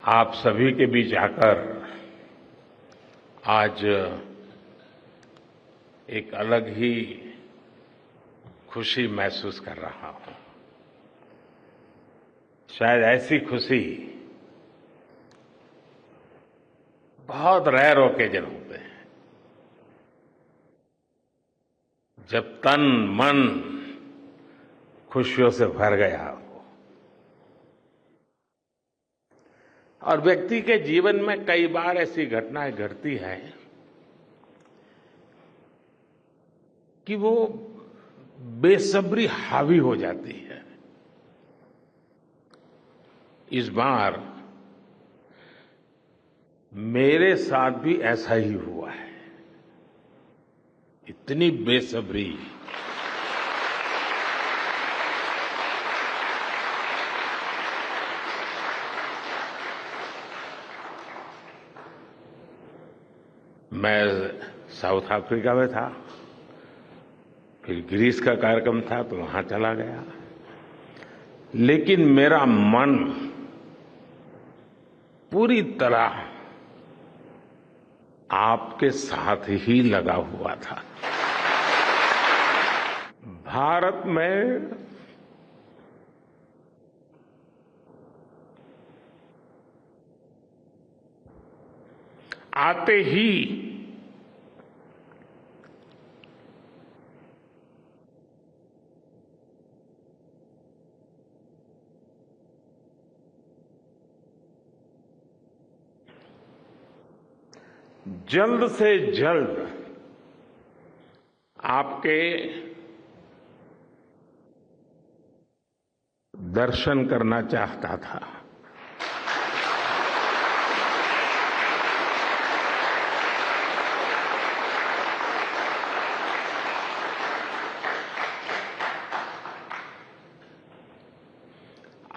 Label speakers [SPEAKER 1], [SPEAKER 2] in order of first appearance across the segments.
[SPEAKER 1] आप सभी के बीच आकर आज एक अलग ही खुशी महसूस कर रहा हूं। शायद ऐसी खुशी बहुत रेयर ओकेजन होते हैं जब तन मन खुशियों से भर गया हो। और व्यक्ति के जीवन में कई बार ऐसी घटनाएं घटती हैं कि वो बेसब्री हावी हो जाती है। इस बार मेरे साथ भी ऐसा ही हुआ है। इतनी बेसब्री, मैं साउथ अफ्रीका में था, फिर ग्रीस का कार्यक्रम था तो वहां चला गया, लेकिन मेरा मन पूरी तरह आपके साथ ही लगा हुआ था। भारत में आते ही जल्द से जल्द आपके दर्शन करना चाहता था।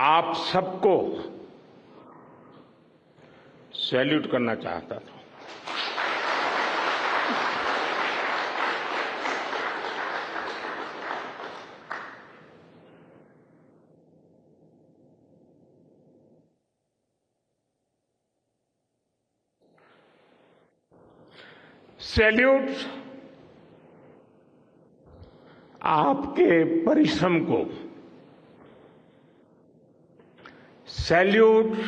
[SPEAKER 1] आप सबको सैल्यूट करना चाहता था। सैल्यूट आपके परिश्रम को, सैल्यूट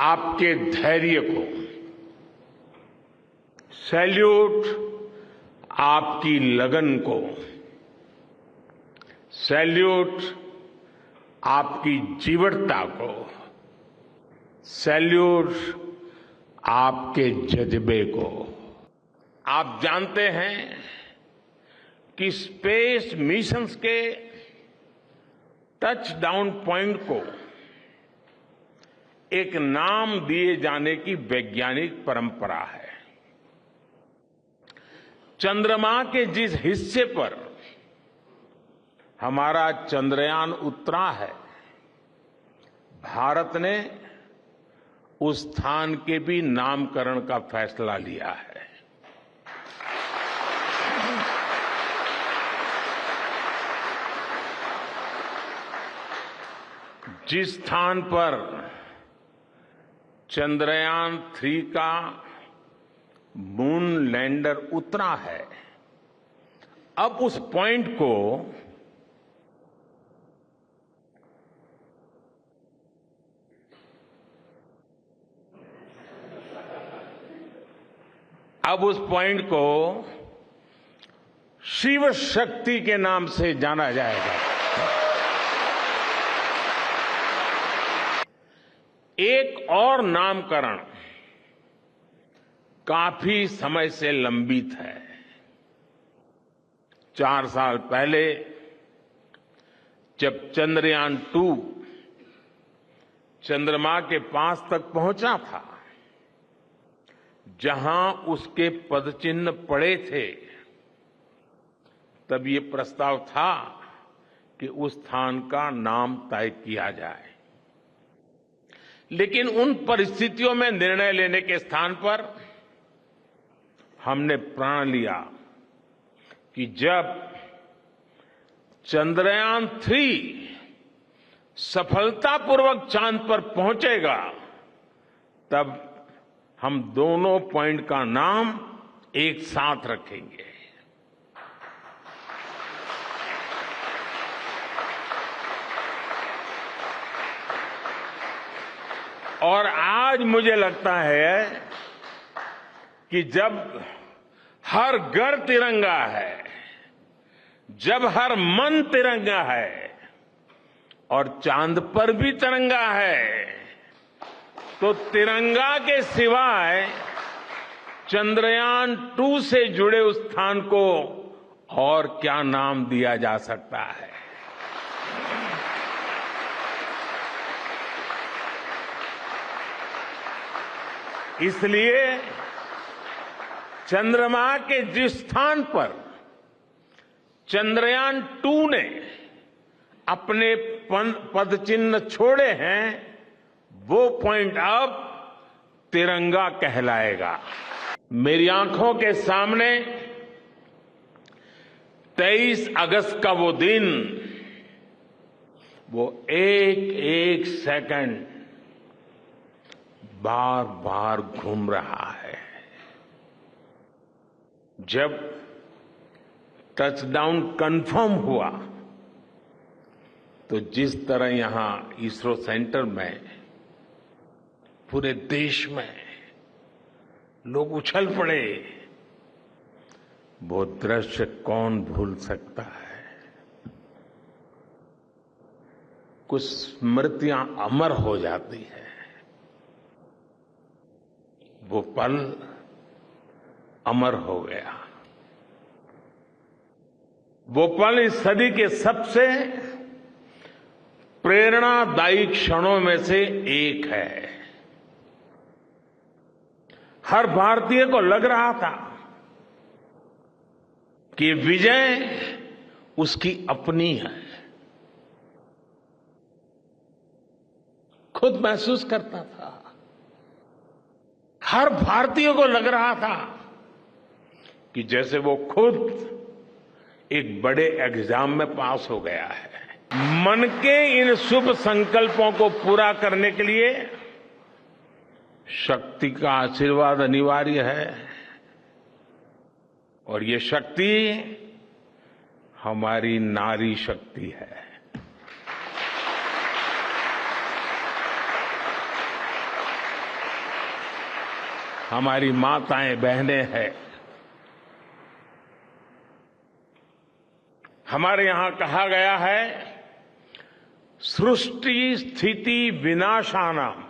[SPEAKER 1] आपके धैर्य को, सैल्यूट आपकी लगन को, सैल्यूट आपकी जीवटता को, सैल्यूट आपके जज्बे को। आप जानते हैं कि स्पेस मिशंस के टच डाउन पॉइंट को एक नाम दिए जाने की वैज्ञानिक परंपरा है। चंद्रमा के जिस हिस्से पर हमारा चंद्रयान उतरा है, भारत ने उस स्थान के भी नामकरण का फैसला लिया है। जिस स्थान पर चंद्रयान 3 का मून लैंडर उतरा है, अब उस पॉइंट को शिव शक्ति के नाम से जाना जाएगा। एक और नामकरण काफी समय से लंबित है। 4 साल पहले जब चंद्रयान 2 चंद्रमा के पास तक पहुंचा था, जहां उसके पदचिन्ह पड़े थे, तब ये प्रस्ताव था कि उस स्थान का नाम तय किया जाए। लेकिन उन परिस्थितियों में निर्णय लेने के स्थान पर हमने प्रण लिया कि जब चंद्रयान 3 सफलतापूर्वक चांद पर पहुंचेगा, तब हम दोनों पॉइंट का नाम एक साथ रखेंगे। और आज मुझे लगता है कि जब हर घर तिरंगा है, जब हर मन तिरंगा है और चांद पर भी तिरंगा है, तो तिरंगा के सिवाय चंद्रयान 2 से जुड़े उस स्थान को और क्या नाम दिया जा सकता है। इसलिए चंद्रमा के जिस स्थान पर चंद्रयान 2 ने अपने पदचिन्ह छोड़े हैं, वो पॉइंट अब तिरंगा कहलाएगा। मेरी आंखों के सामने 23 अगस्त का वो दिन, वो एक एक सेकंड बार बार घूम रहा है। जब टचडाउन कंफर्म हुआ, तो जिस तरह यहां इसरो सेंटर में, पूरे देश में लोग उछल पड़े, वो दृश्य कौन भूल सकता है। कुछ स्मृतियां अमर हो जाती है। वो पल अमर हो गया। वो पल इस सदी के सबसे प्रेरणादायी क्षणों में से एक है। हर भारतीय को लग रहा था कि विजय उसकी अपनी है। खुद महसूस करता था। हर भारतीय को लग रहा था कि जैसे वो खुद एक बड़े एग्जाम में पास हो गया है। मन के इन शुभ संकल्पों को पूरा करने के लिए शक्ति का आशीर्वाद अनिवार्य है, और ये शक्ति हमारी नारी शक्ति है। हमारी माताएं बहनें हैं। हमारे यहां कहा गया है, सृष्टि स्थिति विनाशानाम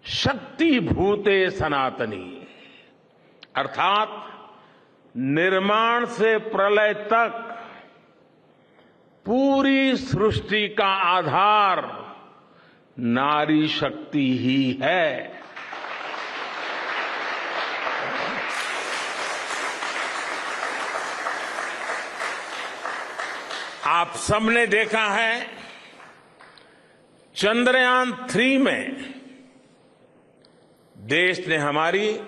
[SPEAKER 1] शक्ति भूते सनातनी, अर्थात निर्माण से प्रलय तक पूरी सृष्टि का आधार नारी शक्ति ही है। आप सबने देखा है, चंद्रयान 3 में देश ने, हमारी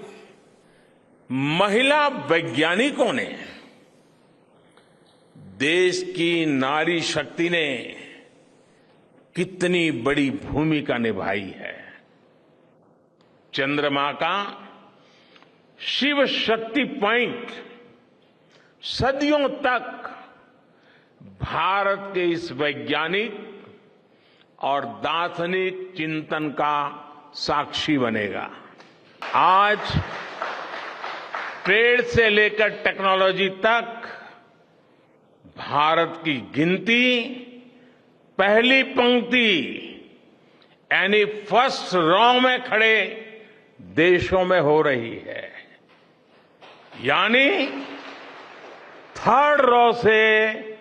[SPEAKER 1] महिला वैज्ञानिकों ने, देश की नारी शक्ति ने कितनी बड़ी भूमिका निभाई है। चंद्रमा का शिव शक्ति पॉइंट सदियों तक भारत के इस वैज्ञानिक और दार्शनिक चिंतन का साक्षी बनेगा। आज ट्रेड से लेकर टेक्नोलॉजी तक भारत की गिनती पहली पंक्ति यानी फर्स्ट रॉ में खड़े देशों में हो रही है। यानी थर्ड रॉ से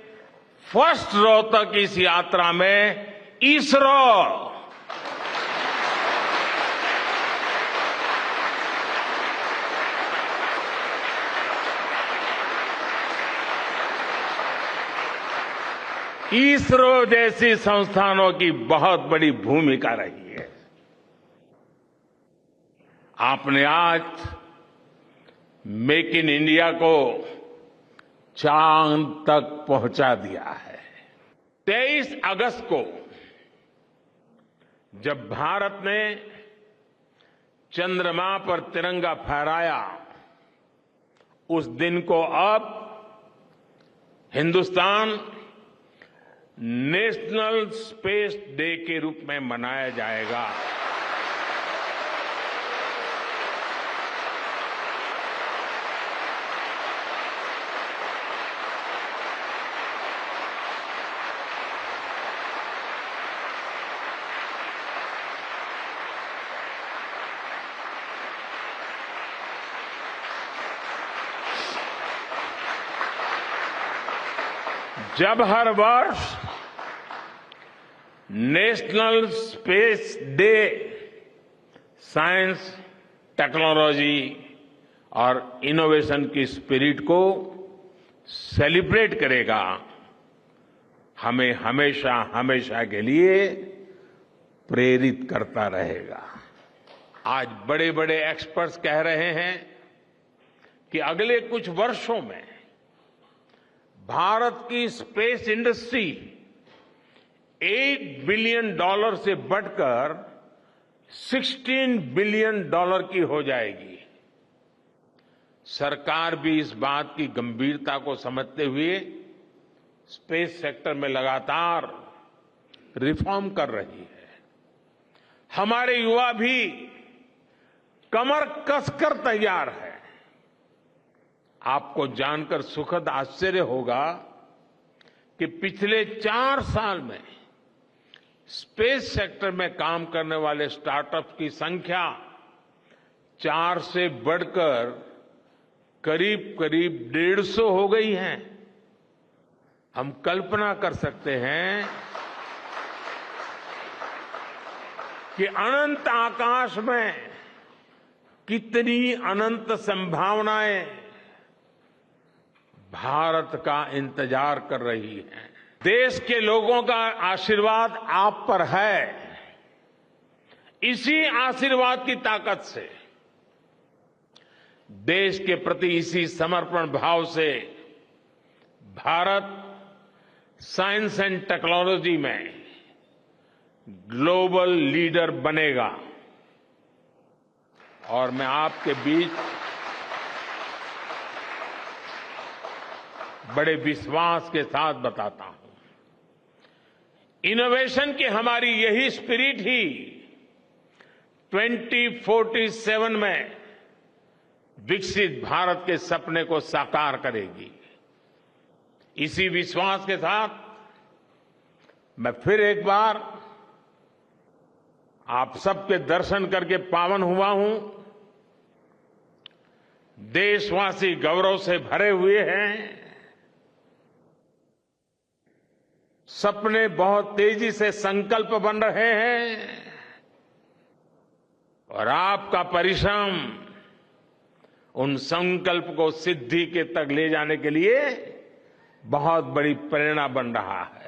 [SPEAKER 1] फर्स्ट रॉ तक इस यात्रा में इसरो जैसी संस्थानों की बहुत बड़ी भूमिका रही है। आपने आज मेक इन इंडिया को चांद तक पहुंचा दिया है। 23 अगस्त को जब भारत ने चंद्रमा पर तिरंगा फहराया, उस दिन को अब हिंदुस्तान नेशनल स्पेस डे के रूप में मनाया जाएगा। जब हर वर्ष national space day science, technology और इनोवेशन की स्पिरिट को सेलिब्रेट करेगा, हमें हमेशा हमेशा के लिए प्रेरित करता रहेगा। आज बड़े बड़े एक्सपर्ट्स कह रहे हैं कि अगले कुछ वर्षों में भारत की स्पेस इंडस्ट्री $8 बिलियन से बढ़कर $16 बिलियन की हो जाएगी। सरकार भी इस बात की गंभीरता को समझते हुए स्पेस सेक्टर में लगातार रिफॉर्म कर रही है। हमारे युवा भी कमर कसकर तैयार है। आपको जानकर सुखद आश्चर्य होगा कि पिछले 4 साल में स्पेस सेक्टर में काम करने वाले स्टार्टअप्स की संख्या 4 से बढ़कर करीब करीब 150 हो गई है। हम कल्पना कर सकते हैं कि अनंत आकाश में कितनी अनंत संभावनाएं भारत का इंतजार कर रही है। देश के लोगों का आशीर्वाद आप पर है। इसी आशीर्वाद की ताकत से, देश के प्रति इसी समर्पण भाव से भारत साइंस एंड टेक्नोलॉजी में ग्लोबल लीडर बनेगा। और मैं आपके बीच बड़े विश्वास के साथ बताता हूं, इनोवेशन की हमारी यही स्पिरिट ही 2047 में विकसित भारत के सपने को साकार करेगी। इसी विश्वास के साथ मैं फिर एक बार आप सबके दर्शन करके पावन हुआ हूं। देशवासी गौरव से भरे हुए हैं। सपने बहुत तेजी से संकल्प बन रहे हैं और आपका परिश्रम उन संकल्प को सिद्धि के तक ले जाने के लिए बहुत बड़ी प्रेरणा बन रहा है।